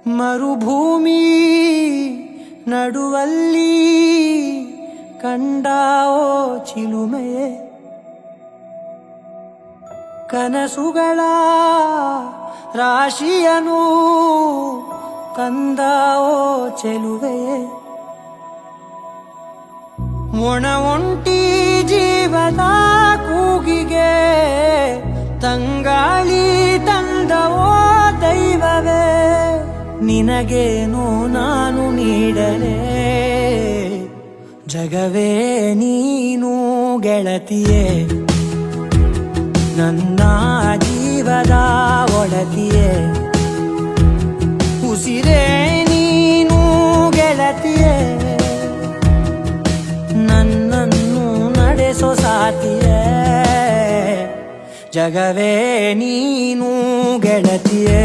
ಮರುಭೂಮಿ ನಡುವಲ್ಲಿ ಕಂಡಾವೋ ಚಿಲುಮೆಯೇ, ಕನಸುಗಳ ರಾಶಿಯನು ತಂದಾವೋ ಚೆಲುವೆಯೇ, ಒಣ ಒಂಟಿ ಜೀವದ ಕೂಗಿಗೆ ತಂಗಾಳಿ ತಂದವೋ ದೈವವೇ, ನಿನಗೇನು ನಾನು ನೀಡಲೇ ಜಗವೇ ನೀನು ಗೆಳತಿಯೇ, ನನ್ನ ಜೀವದ ಒಡತಿಯೇ, ಉಸಿರೇ ನೀನು ಗೆಳತಿಯೇ, ನನ್ನನ್ನು ನಡೆಸೋ ಸಾತಿಯೇ, ಜಗವೇ ನೀನು ಗೆಳತಿಯೇ.